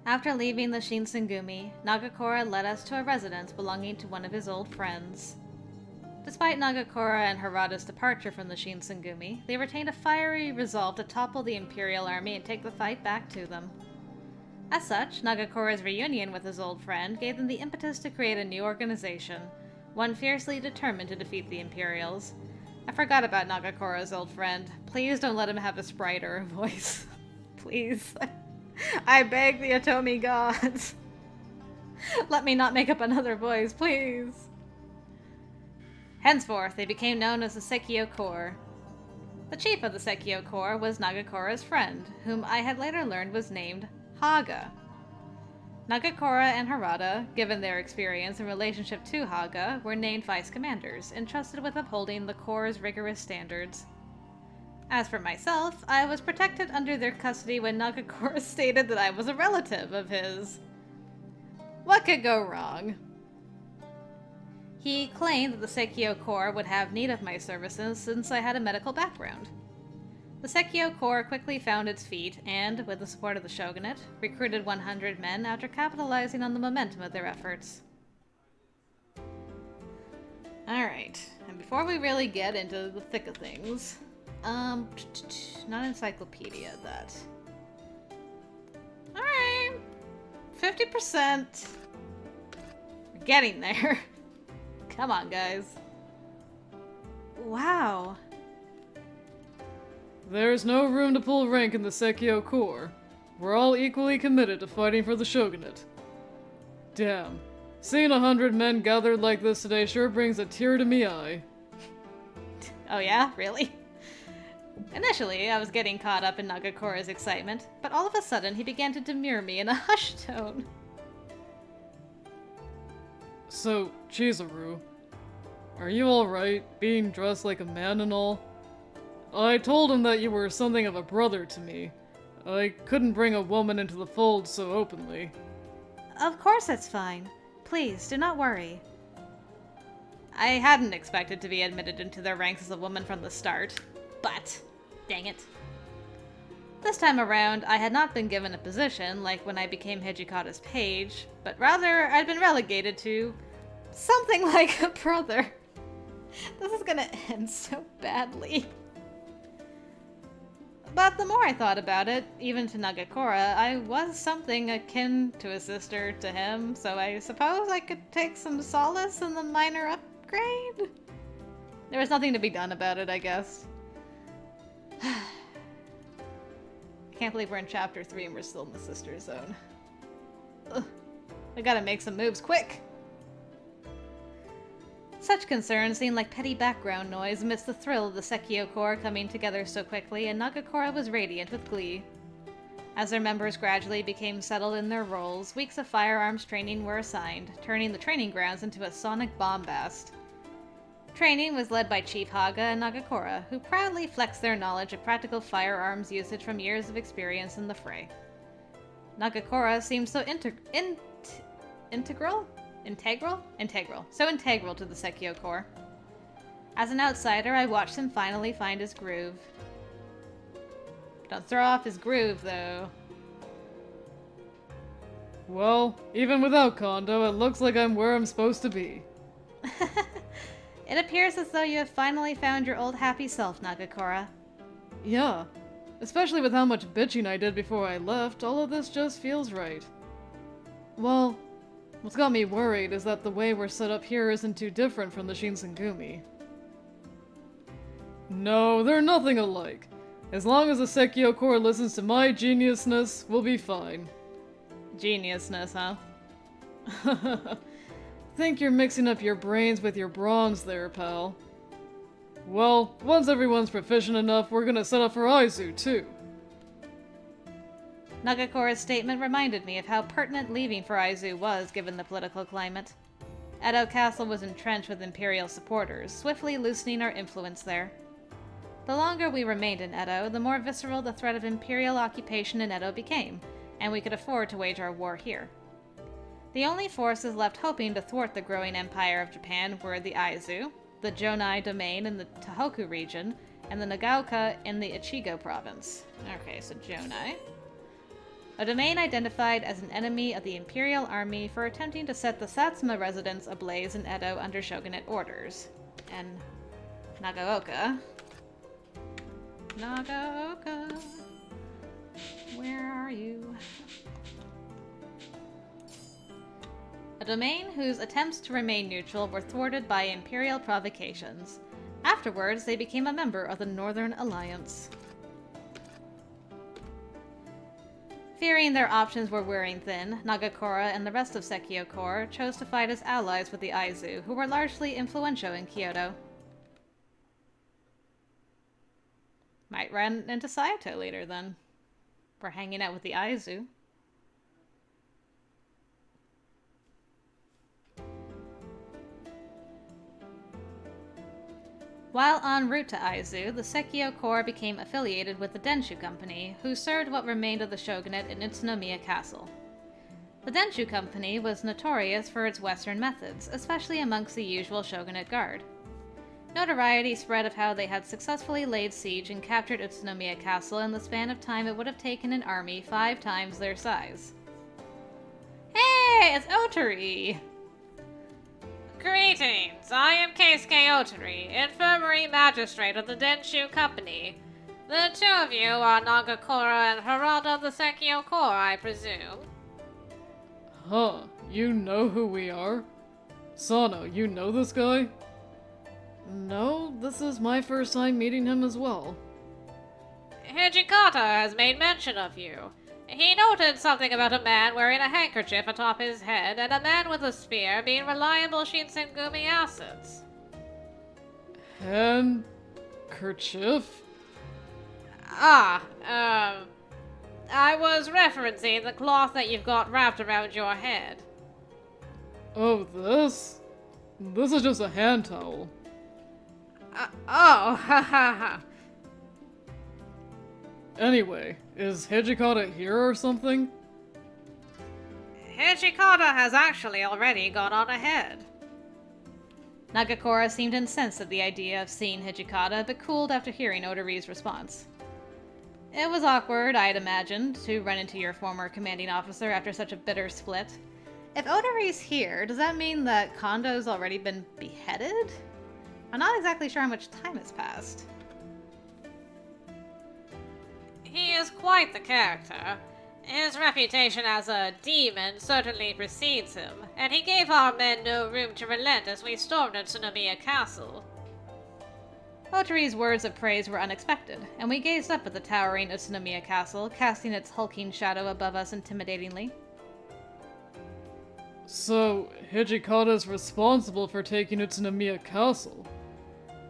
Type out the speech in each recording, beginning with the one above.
After leaving the Shinsengumi, Nagakura led us to a residence belonging to one of his old friends. Despite Nagakura and Harada's departure from the Shinsengumi, they retained a fiery resolve to topple the Imperial Army and take the fight back to them. As such, Nagakura's reunion with his old friend gave them the impetus to create a new organization, one fiercely determined to defeat the Imperials. I forgot about Nagakura's old friend. Please don't let him have a sprite or a voice. Please. I beg the Otomi gods. Let me not make up another voice, please. Henceforth, they became known as the Secchia Corps. The chief of the Secchia Corps was Nagakura's friend, whom I had later learned was named Haga. Nagakura and Harada, given their experience in relationship to Haga, were named vice commanders, entrusted with upholding the Corps' rigorous standards. As for myself, I was protected under their custody when Nagakura stated that I was a relative of his. What could go wrong? He claimed that the Secchia Corps would have need of my services since I had a medical background. The Secchia Corps quickly found its feet and, with the support of the shogunate, recruited 100 men after capitalizing on the momentum of their efforts. Alright, and before we really get into the thick of things, not encyclopedia, that. Alright, 50%. We're getting there. Come on, guys. Wow. There's no room to pull rank in the Secchia Corps. We're all equally committed to fighting for the shogunate. Damn. Seeing 100 men gathered like this today sure brings a tear to me eye. Oh yeah? Really? Initially, I was getting caught up in Nagakura's excitement, but all of a sudden he began to demur me in a hushed tone. So, Chizuru, are you alright, being dressed like a man and all? I told him that you were something of a brother to me. I couldn't bring a woman into the fold so openly. Of course it's fine. Please, do not worry. I hadn't expected to be admitted into their ranks as a woman from the start, but dang it. This time around, I had not been given a position like when I became Hijikata's page, but rather I'd been relegated to something like a brother. This is gonna end so badly. But the more I thought about it, even to Nagakura, I was something akin to a sister to him, so I suppose I could take some solace in the minor upgrade? There was nothing to be done about it, I guess. I can't believe we're in chapter 3 and we're still in the sister zone. Ugh. I gotta make some moves quick! Such concerns seemed like petty background noise amidst the thrill of the Secchia Corps coming together so quickly, and Nagakura was radiant with glee. As their members gradually became settled in their roles, weeks of firearms training were assigned, turning the training grounds into a sonic bombast. Training was led by Chief Haga and Nagakura, who proudly flexed their knowledge of practical firearms usage from years of experience in the fray. Nagakura seemed so integral to the Secchia Corps. As an outsider, I watched him finally find his groove. Don't throw off his groove, though. Well, even without Kondo, it looks like I'm where I'm supposed to be. It appears as though you have finally found your old happy self, Nagakura. Yeah. Especially with how much bitching I did before I left, all of this just feels right. Well, what's got me worried is that the way we're set up here isn't too different from the Shinsengumi. No, they're nothing alike. As long as the Secchia Corps listens to my geniusness, we'll be fine. Geniusness, huh? Think you're mixing up your brains with your bronze there, pal. Well, once everyone's proficient enough, we're gonna set up for Aizu, too. Nagakura's statement reminded me of how pertinent leaving for Aizu was given the political climate. Edo Castle was entrenched with Imperial supporters, swiftly loosening our influence there. The longer we remained in Edo, the more visceral the threat of Imperial occupation in Edo became, and we could afford to wage our war here. The only forces left hoping to thwart the growing empire of Japan were the Aizu, the Jonai domain in the Tohoku region, and the Nagaoka in the Ichigo province. Okay, so Jonai. a domain identified as an enemy of the Imperial Army for attempting to set the Satsuma residence ablaze in Edo under shogunate orders. And Nagaoka. Nagaoka. Where are you? A domain whose attempts to remain neutral were thwarted by Imperial provocations. Afterwards, they became a member of the Northern Alliance. Fearing their options were wearing thin, Nagakura and the rest of Secchia Corps chose to fight as allies with the Aizu, who were largely influential in Kyoto. Might run into Saito later, then. For hanging out with the Aizu. While en route to Aizu, the Secchia Corps became affiliated with the Densho Company, who served what remained of the shogunate in Utsunomiya Castle. The Densho Company was notorious for its Western methods, especially amongst the usual shogunate guard. Notoriety spread of how they had successfully laid siege and captured Utsunomiya Castle in the span of time it would have taken an army 5 times their size. Hey, it's Otori! Greetings, I am Keisuke Otori, Infirmary Magistrate of the Densho Company. The two of you are Nagakura and Harada of the Secchia Corps, I presume. Huh, you know who we are? Sano, you know this guy? No, this is my first time meeting him as well. Hijikata has made mention of you. He noted something about a man wearing a handkerchief atop his head and a man with a spear being reliable Shinsengumi assets. Handkerchief? I was referencing the cloth that you've got wrapped around your head. Oh, this? This is just a hand towel. Ha ha ha. Anyway, is Hijikata here or something? Hijikata has actually already gone on ahead. Nagakura seemed incensed at the idea of seeing Hijikata, but cooled after hearing Otori's response. It was awkward, I'd imagined, to run into your former commanding officer after such a bitter split. If Otori's here, does that mean that Kondo's already been beheaded? I'm not exactly sure how much time has passed. He is quite the character. His reputation as a demon certainly precedes him, and he gave our men no room to relent as we stormed Utsunomiya Castle. Otori's words of praise were unexpected, and we gazed up at the towering Utsunomiya Castle, casting its hulking shadow above us intimidatingly. So, Hijikata's responsible for taking Utsunomiya Castle.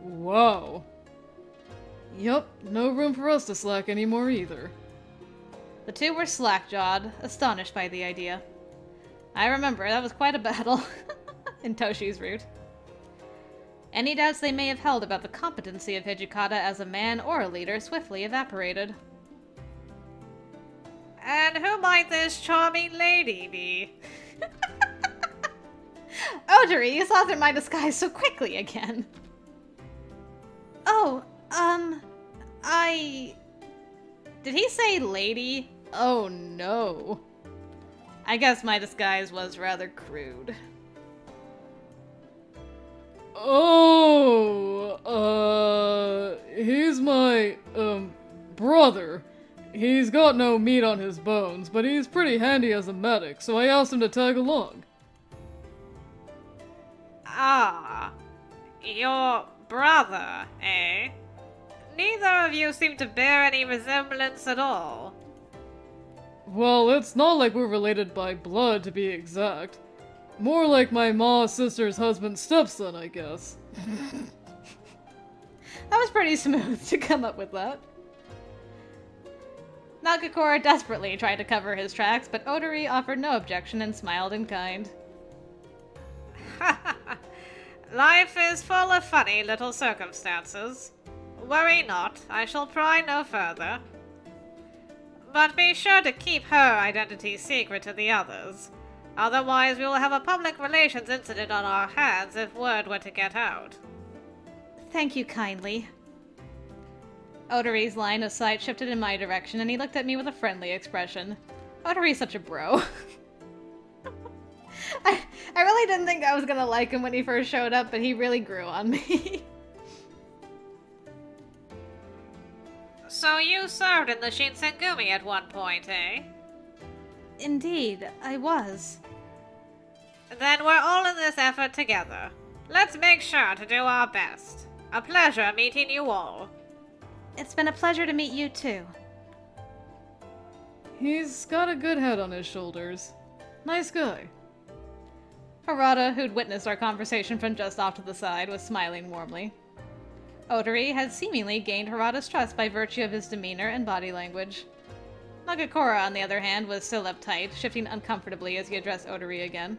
Wow. Yup, no room for us to slack anymore either. The two were slack-jawed, astonished by the idea. I remember, that was quite a battle in Toshi's route. Any doubts they may have held about the competency of Hijikata as a man or a leader swiftly evaporated. And who might this charming lady be? Otori, you saw through my disguise so quickly again. Oh, Did he say lady? Oh no. I guess my disguise was rather crude. Oh, he's my, brother. He's got no meat on his bones, but he's pretty handy as a medic, so I asked him to tag along. Ah, your brother, eh? Neither of you seem to bear any resemblance at all. Well, it's not like we're related by blood, to be exact. More like my ma's sister's husband's stepson, I guess. That was pretty smooth to come up with that. Nagakura desperately tried to cover his tracks, but Otori offered no objection and smiled in kind. Life is full of funny little circumstances. Worry not, I shall pry no further. But be sure to keep her identity secret to the others. Otherwise we will have a public relations incident on our hands if word were to get out. Thank you kindly. Otori's line of sight shifted in my direction, and he looked at me with a friendly expression. Otori's such a bro. I really didn't think I was gonna like him when he first showed up, but he really grew on me. So you served in the Shinsengumi at one point, eh? Indeed, I was. Then we're all in this effort together. Let's make sure to do our best. A pleasure meeting you all. It's been a pleasure to meet you too. He's got a good head on his shoulders. Nice guy. Harada, who'd witnessed our conversation from just off to the side, was smiling warmly. Otori had seemingly gained Harada's trust by virtue of his demeanor and body language. Nagakora, on the other hand, was still uptight, shifting uncomfortably as he addressed Otori again.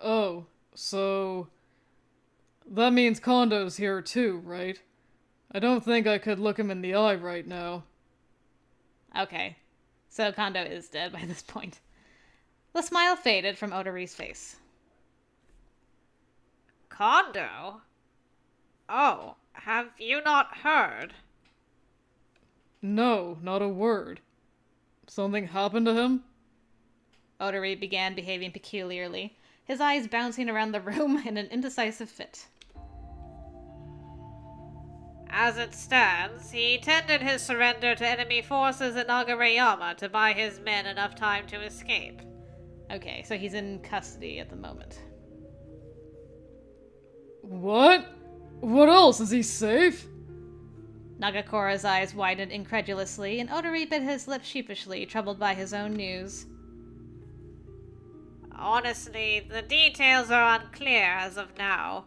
Oh, so... that means Kondo's here too, right? I don't think I could look him in the eye right now. Okay, so Kondo is dead by this point. The smile faded from Otori's face. Kondo? Oh, have you not heard? No, not a word. Something happened to him? Otori began behaving peculiarly, his eyes bouncing around the room in an indecisive fit. As it stands, he tendered his surrender to enemy forces in Nagareyama to buy his men enough time to escape. Okay, so he's in custody at the moment. What? What else? Is he safe? Nagakora's eyes widened incredulously, and Otori bit his lip sheepishly, troubled by his own news. Honestly, the details are unclear as of now.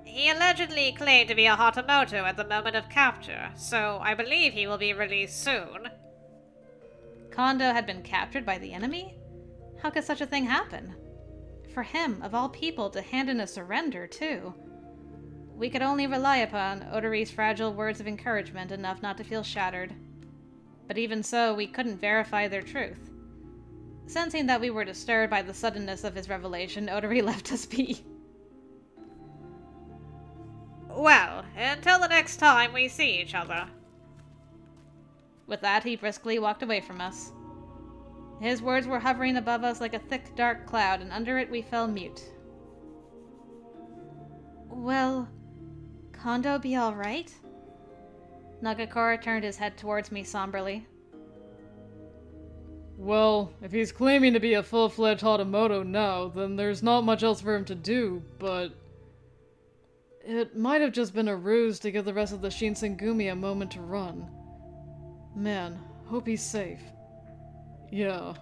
He allegedly claimed to be a Hatamoto at the moment of capture, so I believe he will be released soon. Kondo had been captured by the enemy? How could such a thing happen? For him, of all people, to hand in a surrender, too. We could only rely upon Otori's fragile words of encouragement enough not to feel shattered. But even so, we couldn't verify their truth. Sensing that we were disturbed by the suddenness of his revelation, Otori left us be. Well, until the next time we see each other. With that, he briskly walked away from us. His words were hovering above us like a thick, dark cloud, and under it we fell mute. Will Kondo be all right? Nagakora turned his head towards me somberly. Well, if he's claiming to be a full-fledged Hatamoto now, then there's not much else for him to do, but... it might have just been a ruse to give the rest of the Shinsengumi a moment to run. Man, hope he's safe. Yeah.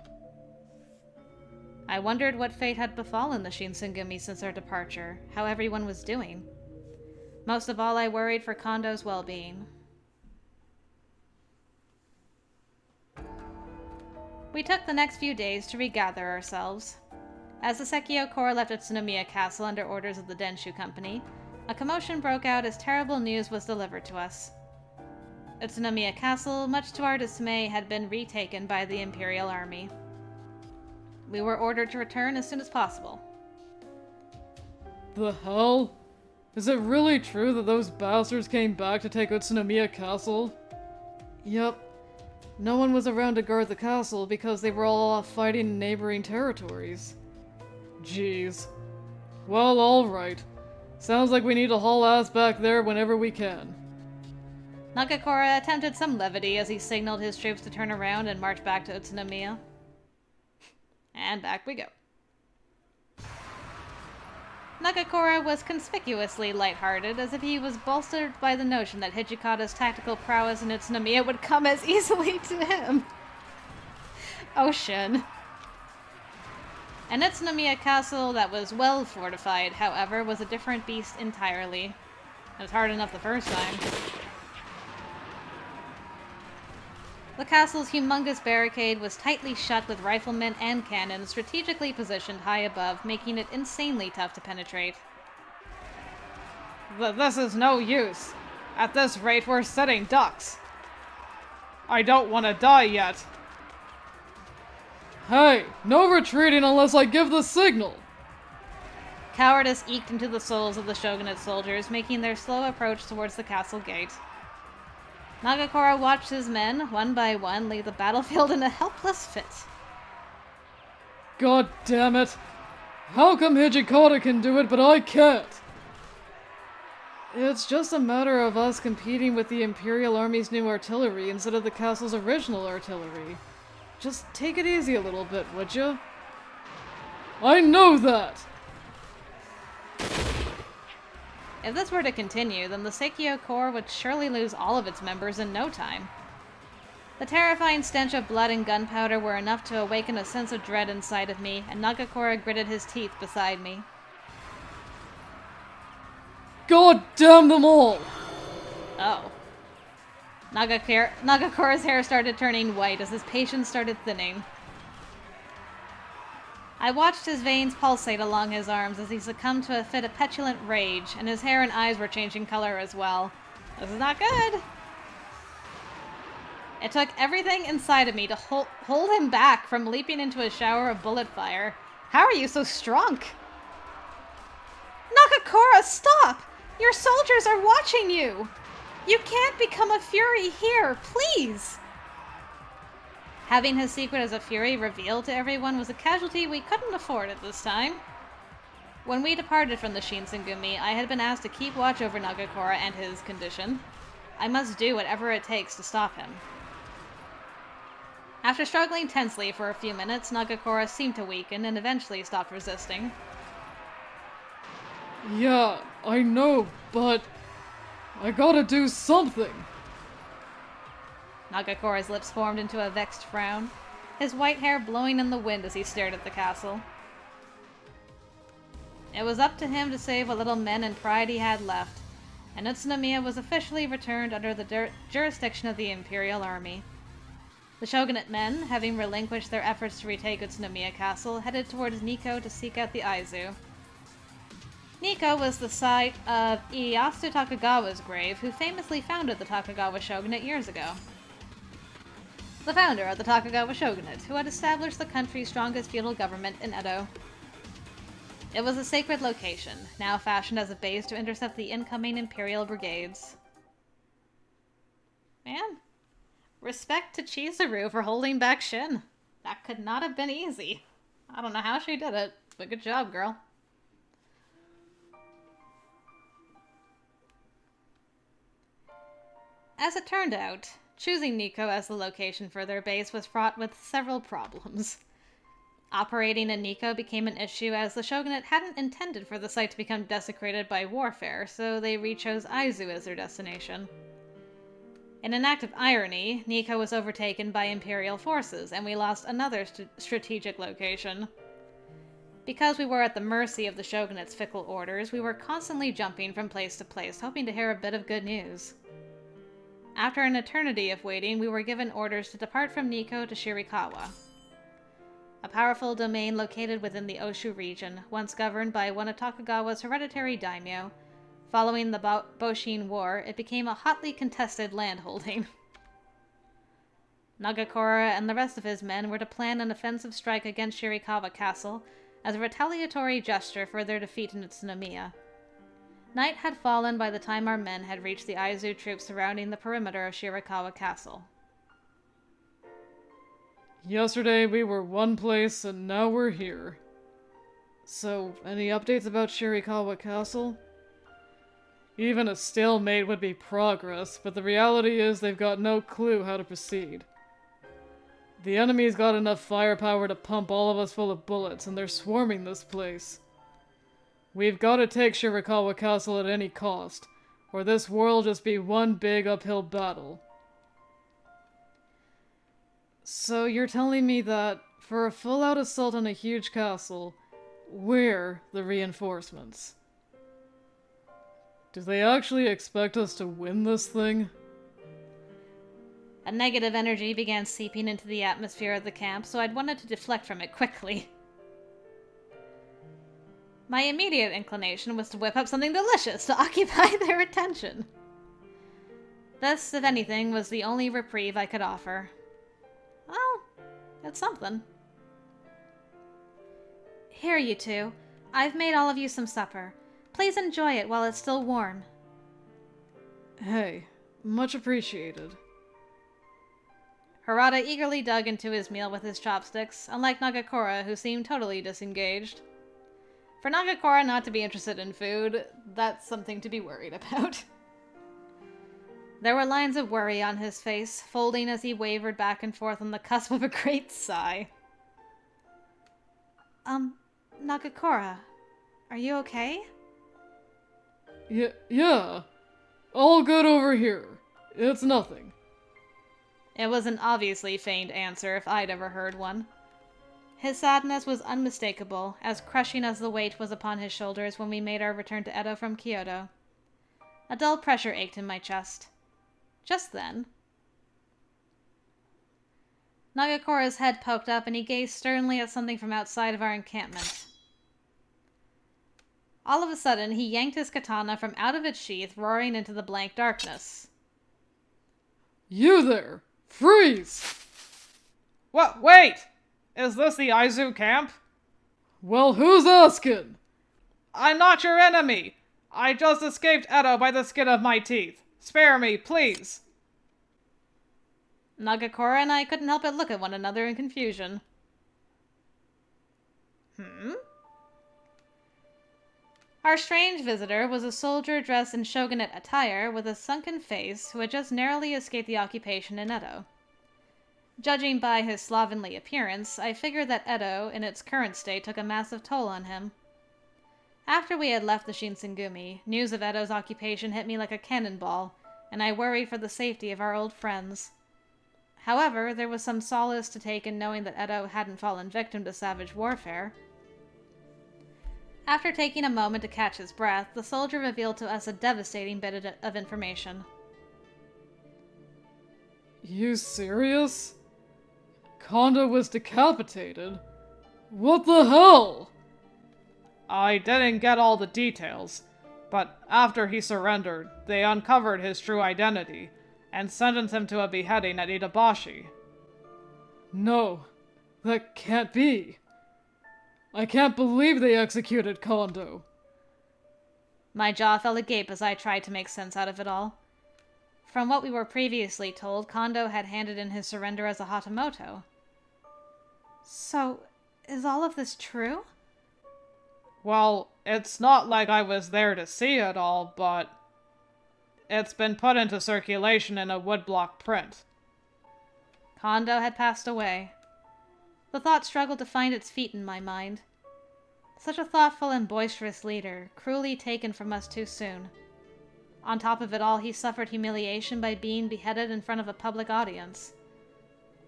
I wondered what fate had befallen the Shinsengumi since their departure, how everyone was doing. Most of all, I worried for Kondo's well-being. We took the next few days to regather ourselves. As the Secchia Corps left Utsunomiya Castle under orders of the Densho Company, a commotion broke out as terrible news was delivered to us. Utsunomiya Castle, much to our dismay, had been retaken by the Imperial Army. We were ordered to return as soon as possible. The hell? Is it really true that those bastards came back to take Utsunomiya Castle? Yup. No one was around to guard the castle because they were all off fighting in neighboring territories. Jeez. Well, alright. Sounds like we need to haul ass back there whenever we can. Nagakora attempted some levity as he signaled his troops to turn around and march back to Utsunomiya. And back we go. Nagakora was conspicuously lighthearted, as if he was bolstered by the notion that Hijikata's tactical prowess in Utsunomiya would come as easily to him. Oh, Shin. An Utsunomiya castle that was well fortified, however, was a different beast entirely. It was hard enough the first time. The castle's humongous barricade was tightly shut with riflemen and cannons strategically positioned high above, making it insanely tough to penetrate. This is no use. At this rate, we're sitting ducks. I don't want to die yet. Hey, no retreating unless I give the signal! Cowardice eked into the souls of the shogunate soldiers, making their slow approach towards the castle gate. Nagakura watched his men, one by one, leave the battlefield in a helpless fit. God damn it! How come Hijikata can do it, but I can't? It's just a matter of us competing with the Imperial Army's new artillery instead of the castle's original artillery. Just take it easy a little bit, would you? I know that! If this were to continue, then the Secchia Corps would surely lose all of its members in no time. The terrifying stench of blood and gunpowder were enough to awaken a sense of dread inside of me, and Nagakura gritted his teeth beside me. God damn them all! Oh. Nagakura's hair started turning white as his patience started thinning. I watched his veins pulsate along his arms as he succumbed to a fit of petulant rage, and his hair and eyes were changing color as well. This is not good. It took everything inside of me to hold him back from leaping into a shower of bullet fire. How are you so strong? Nagakura, stop! Your soldiers are watching you! You can't become a Fury here, please! Having his secret as a Fury revealed to everyone was a casualty we couldn't afford at this time. When we departed from the Shinsengumi, I had been asked to keep watch over Nagakura and his condition. I must do whatever it takes to stop him. After struggling tensely for a few minutes, Nagakura seemed to weaken and eventually stopped resisting. Yeah, I know, but I gotta do something. Nagakura's lips formed into a vexed frown, his white hair blowing in the wind as he stared at the castle. It was up to him to save what little men and pride he had left, and Utsunomiya was officially returned under the jurisdiction of the Imperial Army. The shogunate men, having relinquished their efforts to retake Utsunomiya Castle, headed towards Nikko to seek out the Aizu. Nikko was the site of Ieyasu Takagawa's grave, who famously founded the Takagawa shogunate years ago. The founder of the Takagawa shogunate, who had established the country's strongest feudal government in Edo. It was a sacred location, now fashioned as a base to intercept the incoming imperial brigades. Man, respect to Chizuru for holding back Shin. That could not have been easy. I don't know how she did it, but good job, girl. As it turned out, choosing Nikko as the location for their base was fraught with several problems. Operating in Nikko became an issue as the shogunate hadn't intended for the site to become desecrated by warfare, so they re-chose Aizu as their destination. In an act of irony, Nikko was overtaken by imperial forces, and we lost another strategic location. Because we were at the mercy of the shogunate's fickle orders, we were constantly jumping from place to place, hoping to hear a bit of good news. After an eternity of waiting, we were given orders to depart from Nikko to Shirakawa, a powerful domain located within the Oshu region, once governed by one of Takagawa's hereditary daimyo. Following the Boshin War, it became a hotly contested landholding. Nagakura and the rest of his men were to plan an offensive strike against Shirakawa Castle as a retaliatory gesture for their defeat in Utsunomiya. Night had fallen by the time our men had reached the Aizu troops surrounding the perimeter of Shirakawa Castle. Yesterday we were one place and now we're here. So, any updates about Shirakawa Castle? Even a stalemate would be progress, but the reality is they've got no clue how to proceed. The enemy's got enough firepower to pump all of us full of bullets, and they're swarming this place. We've got to take Shirakawa Castle at any cost, or this war will just be one big uphill battle. So you're telling me that, for a full-out assault on a huge castle, we're the reinforcements? Do they actually expect us to win this thing? A negative energy began seeping into the atmosphere of the camp, so I'd wanted to deflect from it quickly. My immediate inclination was to whip up something delicious to occupy their attention. This, if anything, was the only reprieve I could offer. Well, it's something. Here, you two. I've made all of you some supper. Please enjoy it while it's still warm. Hey, Much appreciated. Harada eagerly dug into his meal with his chopsticks, unlike Nagakora, who seemed totally disengaged. For Nagakora not to be interested in food, that's something to be worried about. There were lines of worry on his face, folding as he wavered back and forth on the cusp of a great sigh. Nagakora, are you okay? Yeah. All good over here. It's nothing. It was an obviously feigned answer if I'd ever heard one. His sadness was unmistakable, as crushing as the weight was upon his shoulders when we made our return to Edo from Kyoto. A dull pressure ached in my chest. Just then, Nagakora's head poked up and he gazed sternly at something from outside of our encampment. All of a sudden, he yanked his katana from out of its sheath, roaring into the blank darkness. You there! Freeze! What? Wait! Is this the Aizu camp? Well, who's asking? I'm not your enemy! I just escaped Edo by the skin of my teeth. Spare me, please! Nagakora and I couldn't help but look at one another in confusion. Our strange visitor was a soldier dressed in shogunate attire with a sunken face who had just narrowly escaped the occupation in Edo. Judging by his slovenly appearance, I figured that Edo, in its current state, took a massive toll on him. After we had left the Shinsengumi, news of Edo's occupation hit me like a cannonball, and I worried for the safety of our old friends. However, there was some solace to take in knowing that Edo hadn't fallen victim to savage warfare. After taking a moment to catch his breath, the soldier revealed to us a devastating bit of information. You serious? Kondo was decapitated? What the hell? I didn't get all the details, but after he surrendered, they uncovered his true identity and sentenced him to a beheading at Itabashi. No, that can't be. I can't believe they executed Kondo. My jaw fell agape as I tried to make sense out of it all. From what we were previously told, Kondo had handed in his surrender as a Hatamoto. So, is all of this true? Well, it's not like I was there to see it all, but it's been put into circulation in a woodblock print. Kondo had passed away. The thought struggled to find its feet in my mind. Such a thoughtful and boisterous leader, cruelly taken from us too soon. On top of it all, he suffered humiliation by being beheaded in front of a public audience.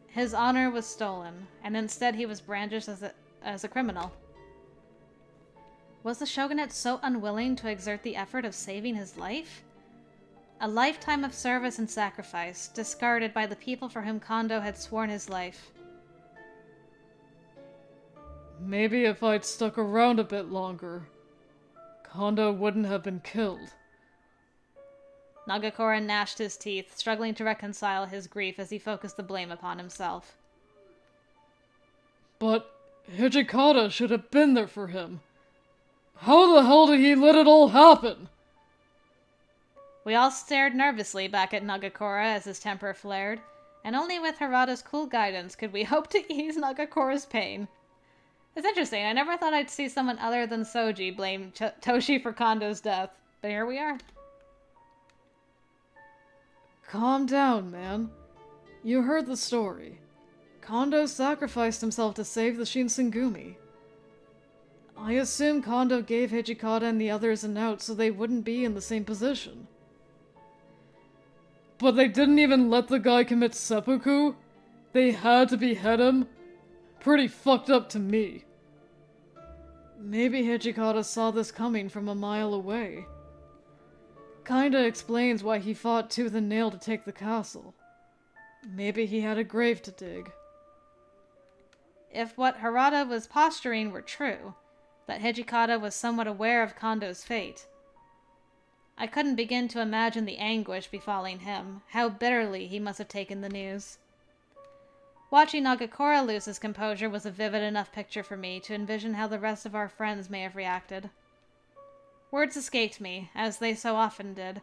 His honor was stolen, and instead he was brandished as a criminal. Was the shogunate so unwilling to exert the effort of saving his life? A lifetime of service and sacrifice, discarded by the people for whom Kondo had sworn his life. Maybe if I'd stuck around a bit longer, Kondo wouldn't have been killed. Nagakora gnashed his teeth, struggling to reconcile his grief as he focused the blame upon himself. But Hijikata should have been there for him. How the hell did he let it all happen? We all stared nervously back at Nagakora as his temper flared, and only with Harada's cool guidance could we hope to ease Nagakora's pain. It's interesting, I never thought I'd see someone other than Soji blame Toshi for Kondo's death, but here we are. Calm down, man. You heard the story. Kondo sacrificed himself to save the Shinsengumi. I assume Kondo gave Hijikata and the others an out so they wouldn't be in the same position. But they didn't even let the guy commit seppuku? They had to behead him? Pretty fucked up to me. Maybe Hijikata saw this coming from a mile away. Kinda explains why he fought tooth and nail to take the castle. Maybe he had a grave to dig. If what Harada was posturing were true, that Hijikata was somewhat aware of Kondo's fate, I couldn't begin to imagine the anguish befalling him, how bitterly he must have taken the news. Watching Nagakora lose his composure was a vivid enough picture for me to envision how the rest of our friends may have reacted. Words escaped me, as they so often did,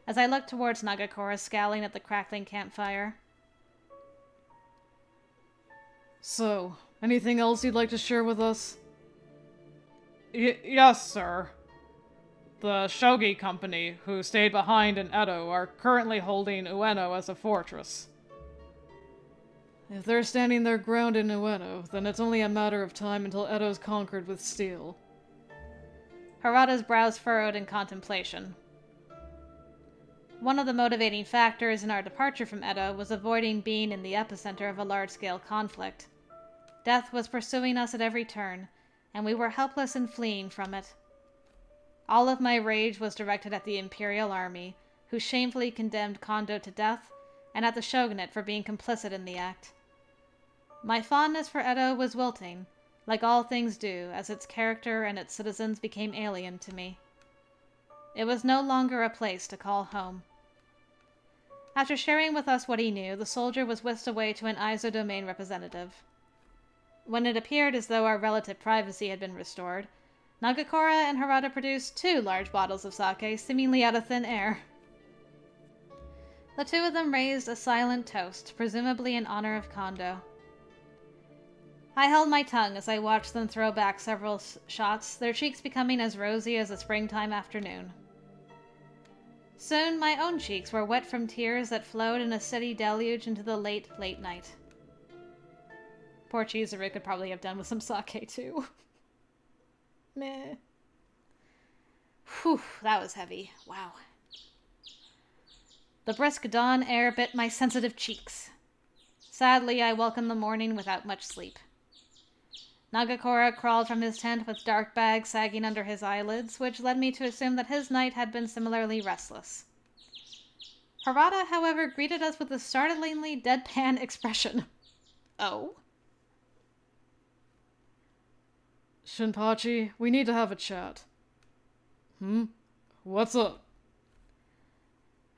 as I looked towards Nagakora scowling at the crackling campfire. So, anything else you'd like to share with us? Yes, sir. The Shogi Company, who stayed behind in Edo, are currently holding Ueno as a fortress. If they're standing their ground in Ueno, then it's only a matter of time until Edo's conquered with steel. Harada's brows furrowed in contemplation. One of the motivating factors in our departure from Edo was avoiding being in the epicenter of a large-scale conflict. Death was pursuing us at every turn, and we were helpless in fleeing from it. All of my rage was directed at the Imperial Army, who shamefully condemned Kondo to death, and at the shogunate for being complicit in the act. My fondness for Edo was wilting, like all things do, as its character and its citizens became alien to me. It was no longer a place to call home. After sharing with us what he knew, the soldier was whisked away to an Aizo domain representative. When it appeared as though our relative privacy had been restored, Nagakora and Harada produced 2 large bottles of sake, seemingly out of thin air. The 2 of them raised a silent toast, presumably in honor of Kondo. I held my tongue as I watched them throw back several shots, their cheeks becoming as rosy as a springtime afternoon. Soon my own cheeks were wet from tears that flowed in a steady deluge into the late, late night. Poor Chizuru could probably have done with some sake, too. Meh. Whew, that was heavy. Wow. The brisk dawn air bit my sensitive cheeks. Sadly, I welcomed the morning without much sleep. Nagakora crawled from his tent with dark bags sagging under his eyelids, which led me to assume that his night had been similarly restless. Harada, however, greeted us with a startlingly deadpan expression. Oh? Shinpachi, we need to have a chat. What's up?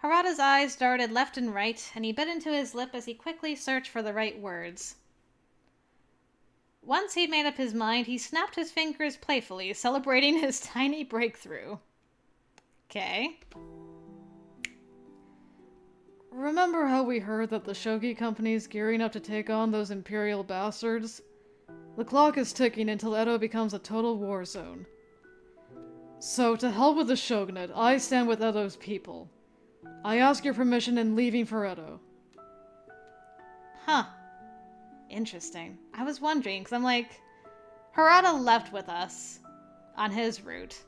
Harada's eyes darted left and right, and he bit into his lip as he quickly searched for the right words. Once he'd made up his mind, he snapped his fingers playfully, celebrating his tiny breakthrough. Okay. Remember how we heard that the Shogi Company's gearing up to take on those Imperial bastards? The clock is ticking until Edo becomes a total war zone. So, to hell with the shogunate, I stand with Edo's people. I ask your permission in leaving for Edo. Huh. Interesting. I was wondering, because I'm like, Harada left with us on his route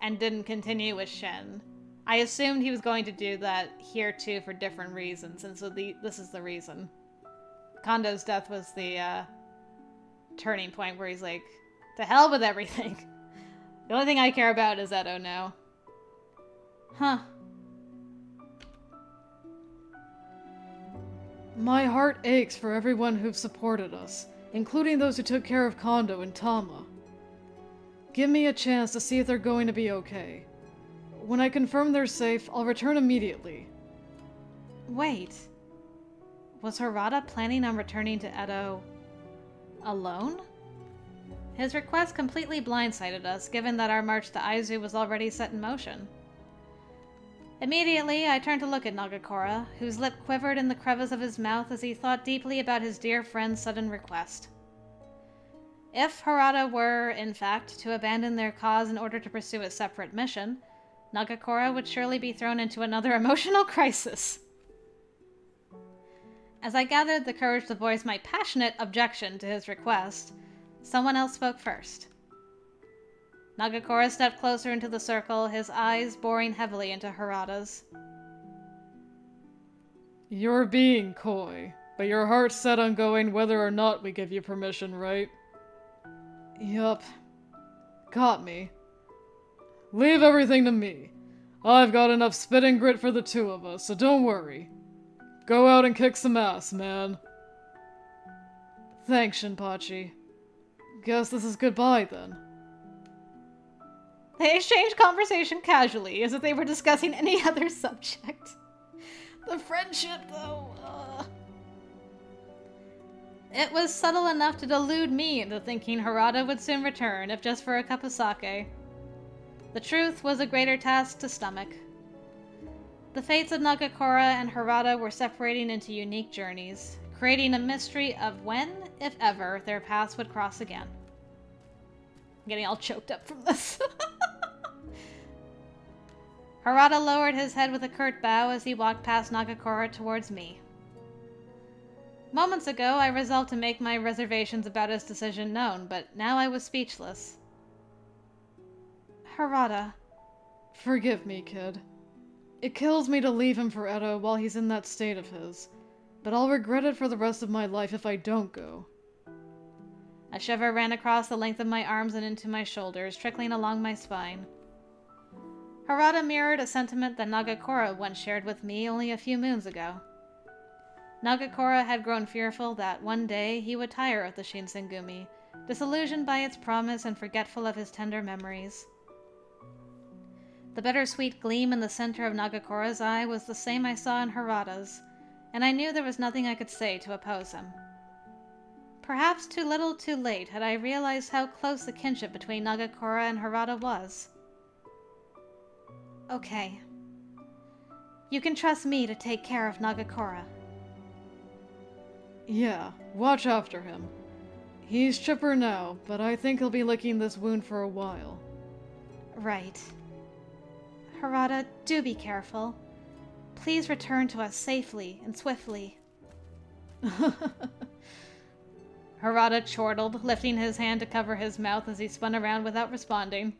and didn't continue with Shin. I assumed he was going to do that here too for different reasons, and so this is the reason. Kondo's death was the turning point where he's like, to hell with everything. The only thing I care about is Edo now. Huh. My heart aches for everyone who've supported us, including those who took care of Kondo and Tama. Give me a chance to see if they're going to be okay. When I confirm they're safe, I'll return immediately. Wait. Was Harada planning on returning to Edo alone? His request completely blindsided us, given that our march to Aizu was already set in motion. Immediately, I turned to look at Nagakora, whose lip quivered in the crevice of his mouth as he thought deeply about his dear friend's sudden request. If Harada were, in fact, to abandon their cause in order to pursue a separate mission, Nagakora would surely be thrown into another emotional crisis. As I gathered the courage to voice my passionate objection to his request, someone else spoke first. Nagakora stepped closer into the circle, his eyes boring heavily into Harada's. You're being coy, but your heart's set on going whether or not we give you permission, right? Yup. Got me. Leave everything to me. I've got enough spit and grit for the 2 of us, so don't worry. Go out and kick some ass, man. Thanks, Shinpachi. Guess this is goodbye, then. They exchanged conversation casually, as if they were discussing any other subject. The friendship, though, It was subtle enough to delude me into thinking Harada would soon return, if just for a cup of sake. The truth was a greater task to stomach. The fates of Nagakora and Harada were separating into unique journeys, creating a mystery of when, if ever, their paths would cross again. I'm getting all choked up from this. Harada lowered his head with a curt bow as he walked past Nagakora towards me. Moments ago, I resolved to make my reservations about his decision known, but now I was speechless. Harada. Forgive me, kid. It kills me to leave him for Edo while he's in that state of his, but I'll regret it for the rest of my life if I don't go. A shiver ran across the length of my arms and into my shoulders, trickling along my spine. Harada mirrored a sentiment that Nagakora once shared with me only a few moons ago. Nagakora had grown fearful that one day he would tire of the Shinsengumi, disillusioned by its promise and forgetful of his tender memories. The bittersweet gleam in the center of Nagakora's eye was the same I saw in Harada's, and I knew there was nothing I could say to oppose him. Perhaps too little too late had I realized how close the kinship between Nagakora and Harada was. Okay. You can trust me to take care of Nagakora. Yeah, watch after him. He's chipper now, but I think he'll be licking this wound for a while. Right. Harada, do be careful. Please return to us safely and swiftly. Harada chortled, lifting his hand to cover his mouth as he spun around without responding.